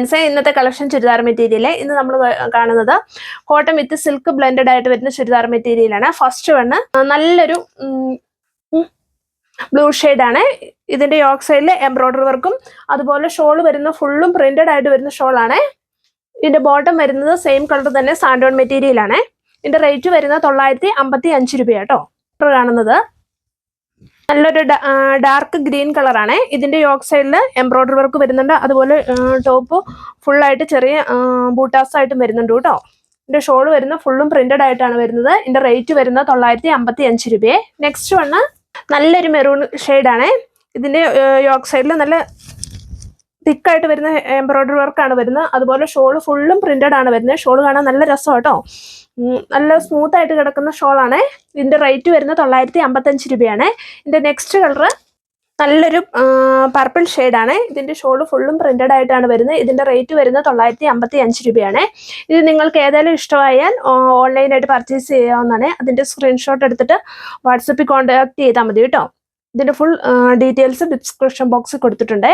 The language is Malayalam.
ഇന്നത്തെ കളക്ഷൻ ചുരിദാർ മെറ്റീരിയൽ. ഇന്ന് നമ്മൾ കാണുന്നത് കോട്ടൺ വിത്ത് സിൽക്ക് ബ്ലെൻഡഡ് ആയിട്ട് വരുന്ന ചുരിദാർ മെറ്റീരിയലാണ്. ഫസ്റ്റ് വണ് നല്ലൊരു ബ്ലൂ ആണ്. ഇതിന്റെ യോക്ക് സൈഡിൽ എംബ്രോയിഡറി വർക്കും അതുപോലെ ഷോൾ വരുന്ന ഫുള്ളും പ്രിന്റഡ് ആയിട്ട് വരുന്ന ഷോളാണ്. ഇതിന്റെ ബോട്ടം വരുന്നത് സെയിം കളർ തന്നെ സാൻഡോൺ മെറ്റീരിയൽ ആണ്. ഇതിന്റെ റേറ്റ് വരുന്നത് 955 രൂപയാട്ടോ. കാണുന്നത് നല്ലൊരു ഡാർക്ക് ഗ്രീൻ കളറാണ്. ഇതിന്റെ യോക്ക് സൈഡിൽ എംബ്രോയിഡറി വർക്ക് വരുന്നുണ്ട്. അതുപോലെ ടോപ്പ് ഫുള്ളായിട്ട് ചെറിയ ബൂട്ടാസ് ആയിട്ടും വരുന്നുണ്ട് കേട്ടോ. ഇതിന്റെ ഷോൾ വരുന്ന ഫുള്ളും പ്രിന്റഡ് ആയിട്ടാണ് വരുന്നത്. ഇതിന്റെ റേറ്റ് വരുന്നത് 955 രൂപയെ. നെക്സ്റ്റ് വണ് നല്ലൊരു മെറൂൺ ആണ്. ഇതിന്റെ യോക്ക് സൈഡിൽ നല്ല തിക്കായിട്ട് വരുന്ന എംബ്രോയിഡറി വർക്കാണ് വരുന്നത്. അതുപോലെ ഷോള് ഫുള്ളും പ്രിന്റഡ് ആണ് വരുന്നത്. ഷോൾ കാണാൻ നല്ല രസം കേട്ടോ. നല്ല സ്മൂത്ത് ആയിട്ട് കിടക്കുന്ന ഷോളാണ്. ഇതിന്റെ റേറ്റ് വരുന്നത് 955 രൂപയാണ്. ഇതിന്റെ നെക്സ്റ്റ് കളർ നല്ലൊരു പർപ്പിൾ ആണ്. ഇതിന്റെ ഷോള് ഫുള്ളും പ്രിന്റഡ് ആയിട്ടാണ് വരുന്നത്. ഇതിന്റെ റേറ്റ് വരുന്നത് 955 രൂപയാണ്. ഇത് നിങ്ങൾക്ക് ഏതായാലും ഇഷ്ടമായാൽ ഓൺലൈനായിട്ട് പർച്ചേസ് ചെയ്യാവുന്നതാണ്. അതിന്റെ സ്ക്രീൻഷോട്ട് എടുത്തിട്ട് വാട്സപ്പിൽ കോൺടാക്ട് ചെയ്താൽ മതി കേട്ടോ. ഇതിന്റെ ഫുൾ ഡീറ്റെയിൽസ് ഡിസ്ക്രിപ്ഷൻ ബോക്സിൽ കൊടുത്തിട്ടുണ്ട്.